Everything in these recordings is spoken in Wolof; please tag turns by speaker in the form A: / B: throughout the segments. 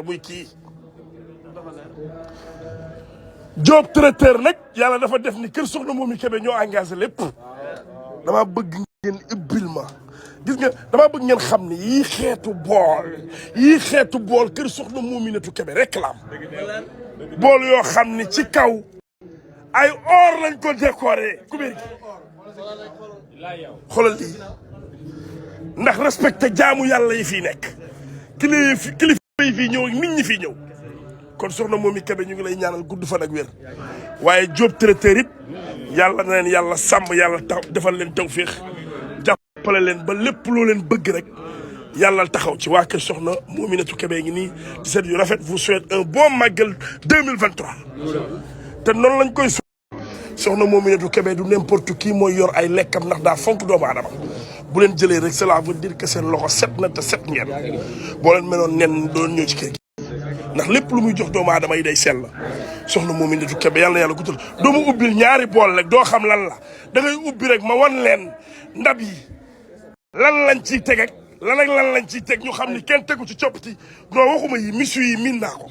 A: muy kii Diop traiteur nag yàlla dafa def ni kër soxna Momy Kébé ñoo engagé lépp dama bëgg ngeen ubbil ma gis nga dama bëgg ngeen xam ni yii xeetu bool kër soxna Mominatou Kébé rek la am bool yoo xam ni ci kaw ay or lañ ko décoré kubéer gi xoolal lii ndax respecté jaamu yàlla yi fii nekk kilifa yi fii ñëw ak nit ñi fii ñëw kon soxna Momy Kébé ñu ngi lay ñaanal gudd fan ak wér waaye Diop traiteur it yàlla na leen yàlla sàmm yàlla defal leen tawféex jàppale leen ba lépp loo leen bëgg rek yàlla taxaw ci waa kër soxna Mominatou Kébé ngi nii di seet yu rafet vous souhaite un bon màggal 2023 te noonu lañ koy soxna Mominatou Kébé du n'importe qui mooy yor ay lekkam ndax daa fonk doomu aadama bu leen jëlee rek cela veut dire que seen loxo set na te set ngeen boo leen meloon nen doon ñëw ci kër gi ndax lépp lu muy jox doomu aadama yi day sell soxna Mominatou Kébé yàlla na yàlla guddal doo ma ubbil ñaari bool rek doo xam lan la da ngay ubbi rek ma wan leen ndab yi lan lañ ciy teg ak lan lañ ciy teg ñu xam ni kenn tegu ci coppati non waxuma yi misu yi miin naa ko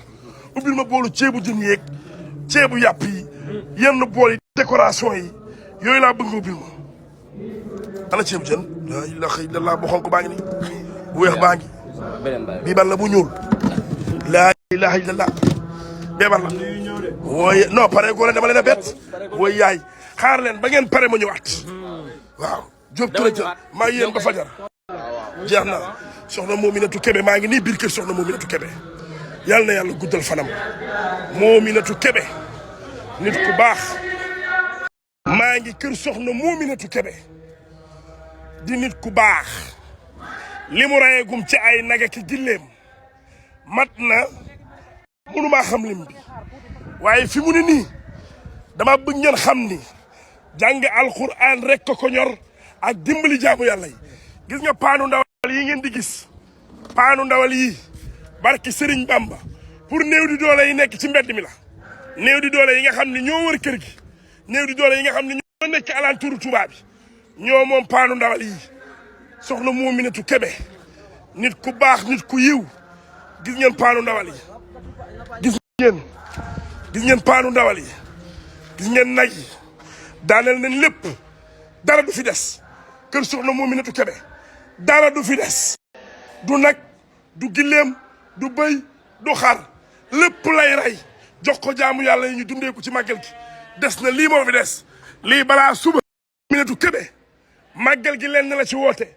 A: ubbil ma boolu ceebu jën yeeg ceebu yàpp yi yenn bool yi décoration yi yooyu laa bëgg nga ubbil ma ana ceebu jën la ilaha illallah bu xonk baa ngi nii bu weex baa ngi bii ban la bu ñuul laa ilaha illallah bee ban la wooye non pare goo leen dama leen a bett wooy yaay xaar leen ba ngeen pare ma ñëwaat waaw Diop traiteur maa yéen ba fajar jeex na soxna Mominatou Kébé maa ngi nii biir kër soxna Mominatou Kébé yàlla na yàlla guddal fanam Mominatou Kébé nit ku baax maa ngi kër soxna Mominatou Kébé di nit ku baax li mu rayegum ci ay naga ki gilleem mat na mënumaa xam lim bi waaye fi mu ne nii dama bëgg ngeen xam ni jàng alquran rek ko ñor ak dimbali jaamu yàlla yi gis nga paanu ndawal yi ngeen di gis paanu ndawal yi barki Serigne Bamba pour néew di doole yi nekk ci mbedd mi la néew di doole yi nga xam ne ñoo wër kër gi néew di doole yi nga xam ne ñoo nekk alentour Touba bi ñoo moom paanu ndawal yi soxna Mominatou Kébé nit ku baax nit ku yiw gis ngeen paanu ndawal yi gis ngeen paanu ndawal yi gis ngeen nag yi daaneel nañ lépp dara du fi des kër soxna Mominatou Kébé dara du fi des du nag du gileem du bëy du xar lépp lay rey jox ko jaamu yàlla yi ñu dundee ko ci màggal gi des na lii moo fi des lii balaa suba Mominatou Kébé màggal gi leen na la ci woote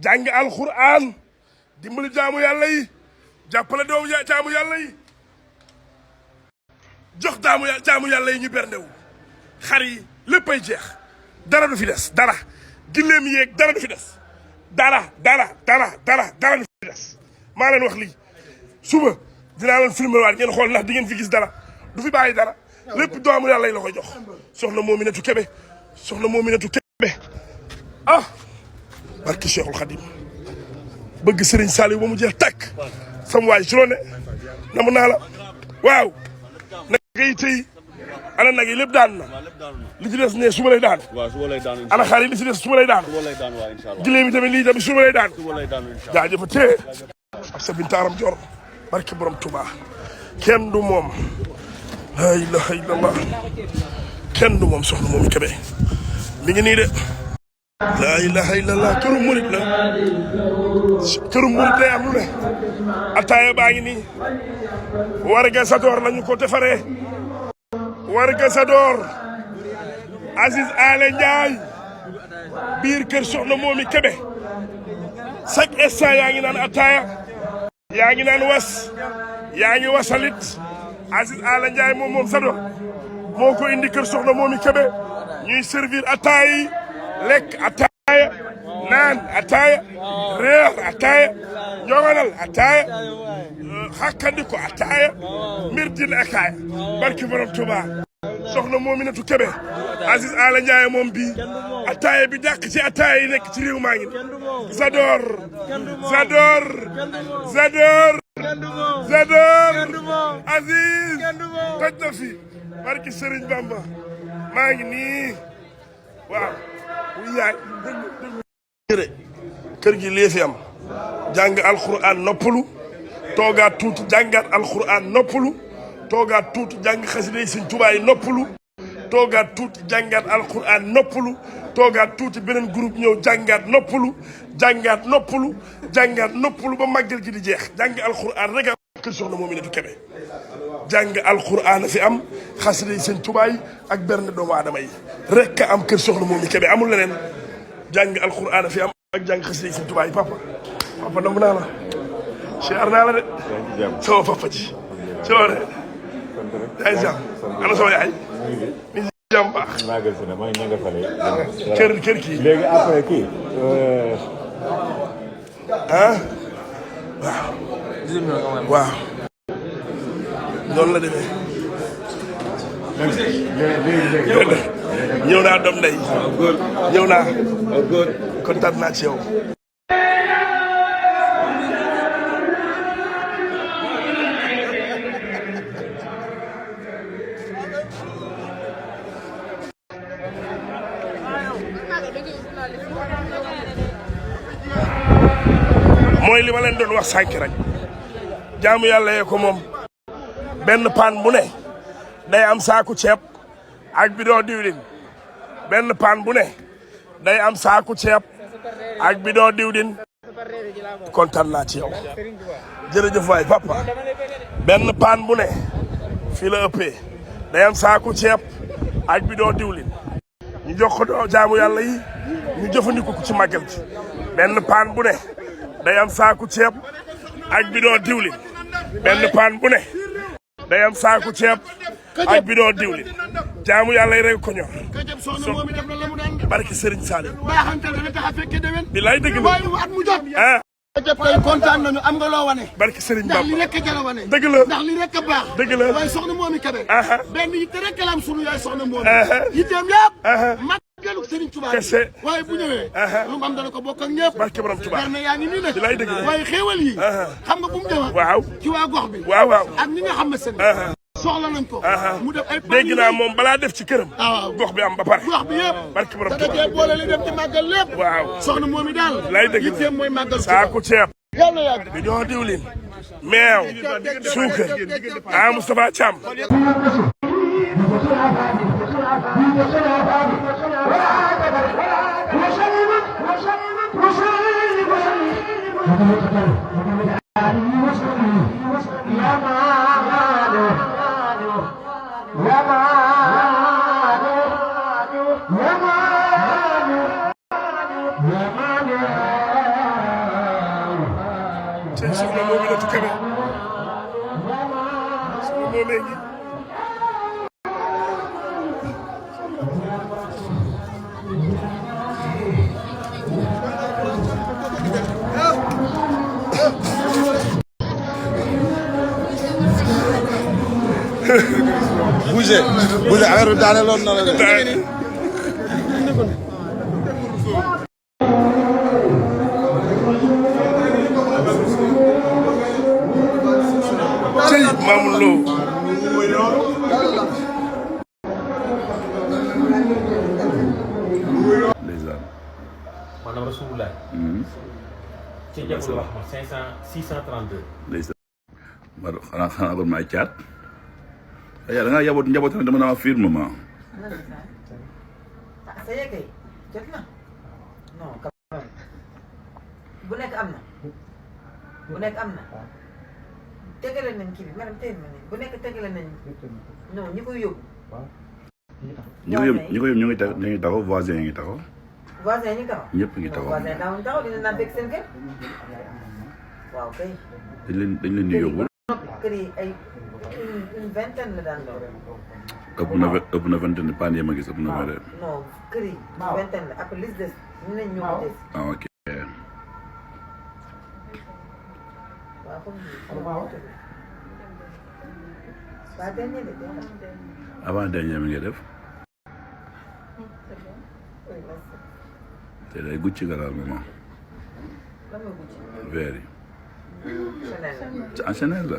A: jàng alxuraan dimbali jaamu yàlla yi jàppale doomu jaamu yàlla yi jox jaamu yàlla yi ñu berndewu xar yi léppay jeex dara du fi des dara gileem yeeg dara du fi des dara du fi des maa leen wax lii suba dinaa leen filmer waat ngeen xool ndax di ngeen fi gis dara du fi bàyyi dara lépp doomu yàlla yi la koy jox soxna Mominatou Kébé soxna Mominatou Kébé ah barki Cheikhul Khadim bëgg Serigne Saliou ba mu jeex tàkk sam waay si loo ne namu naa la waaw nag yi tey ana nag yi lépp daan na li ci des ne suba lay daan ana xar yi li ci des suba lay daan gileem yi tamit lii tamit suba lay daan jaajëfa tee ak sa bintaaram jor barki borom Touba kenn du moom la ilaha illallah kenn du moom soxna Momy Kébé mi ngi nii de la ilaha illallah këru murit la këru murit day am lu ne ataaya baa ngi nii warga sadoor lañu ko defaree warga sadoor Aziz Ale Ndiaye biir kër soxna Momy Kébé chaque instant yaa ngi naan ataaya yaa ngi naan was yaa ngi wasalit Aziz Ale Ndiaye moom sadoor moo ko indi kër soxna Momy Kébé ñuy servir ataaya yi lekk ataaya naan ataaya reer ataaya ñoŋanal ataaya xakkandi ko ataaya mbir din akaaya barki borom Touba soxna Mominatou Kébé Aziz Ale Ndiaye moom bii ataaya bi dàq ci ataaya yi nekk ci réew maa ngi Zador Aziz toj na fi barki Serigne Bamba maa ngi nii waaw yaay kër gi lii fi am jàng alxuraan noppalu toogaat tuuti jàngaat alxuraan noppalu toogaat tuuti jàng xasida yi Sëñ Tuubaa yi noppalu toogaat tuuti jàngaat alxuraan noppalu toogaat tuuti beneen groupe ñëw jàngaat noppalu jàngaat noppalu ba màggal gi di jeex jàng alxuraan rek am kër soxna Mominatou Kébé jàng alxuraan fi am xasida yi Sëñ Tuubaa yi ak berne doomu aadama yi rek am kër soxna Mominatou Kébé amul leneen jàng alxuraan fi am ak jàng xasida yi Sëñ Tuubaa yi papa nangu naa la siyaar naa la de sama papa ji soo de yaay jàmm ana sama yaay mi jàmm baax kër kii
B: léegi après kii
A: waaw noonu la demee ñëw naa doom ndey ñëw naa kontaan naa ci yow mooy li ma leen doon wax sànq rek jaamu yàlla yee ko moom benn paan bu ne day am saaku ceeb ak bidon diwlin benn paan bu ne day am saaku ceeb ak bidon diwlin kontaan naa ci yow jërëjëf waay papa benn paan bu ne fii la ëppee day am saaku ceeb ak bidon diwlin ñu jox ko jaamu yàlla yi ñu jëfandikoo ko ci màggal gi benn paan bu ne day am saaku ceeb ak bidon diwlin benn paan bu ne day am saaku ceeb ak bidon diwlin jaamu yàlla yi rek ko ñor barke Serigne Saliou bilaay dëgg la
C: jëpp tey kontaan nañu am nga loo wane
A: barke Serigne Bamba
C: ndax li rek a jara wane
A: dëgg la
C: ndax li rek a baax
A: dëgg la
C: waaye soxna Momy Kébé benn yitte rek la am sunu yaay soxna Momy yitteem yëpp màggalu Serigne Touba
A: kese
C: waaye bu ñëwee lu mu am dana ko bokk ak ñëpp
A: barke borom Touba
C: na yaa ngi nii nag
A: bilaay dëgg la
C: waaye xéewal yi xam nga bu mu demee
A: waaw
C: ci waa gox bi
A: waaw
C: ak ñi nga xam ne seen soxla nañ ko mu def ay
A: dégg naa moom balaa def ci këram gox bi am ba pare
C: gox bi yëpp
A: barke borom
C: te dajee boole li dem ci màggal lépp
A: waaw
C: soxna Momy daal
A: bilaay dëgg la
C: yitteem mooy màggal
A: saaku ceeb
C: yàlla yàgg
A: bidon diwlin meew suukar Moustapha Thiam soxna Mominatou Kébé soxna Momy ngi
B: bougez affaire bi daane loon na la de
A: Mamoun Lo
D: maanaam Rasulullah ci jabul wax ma 632
E: ndeysaan xanaa kon maay caat yaa da ngaa njaboot nag dama naa firme ma
F: sa yeggee jot na non quand même bu nekk am na tegale nañ kii bi madame tey ma ne bu nekk tegale nañ non ñi koy yóbbu
E: ñi ko yóbbu ñu ngi taxaw voisin yi ngi taxaw
F: voisin ñi taxaw
E: ñëpp ngi taxaw
F: voisin daawuñu taxaw dina naan fekk seen kër waaw kay
E: dañ leen di yóbbu
F: kër yi ay une vingtaine la daan doon
E: ëpp na vingtaine paan yi ma gis ëpp na
F: non kër yi vingtaine la après liste des ñu ne ñoo ko des
E: ok avant dernier mi ngi def te day Gucci nga daal maman verre yi Chanel la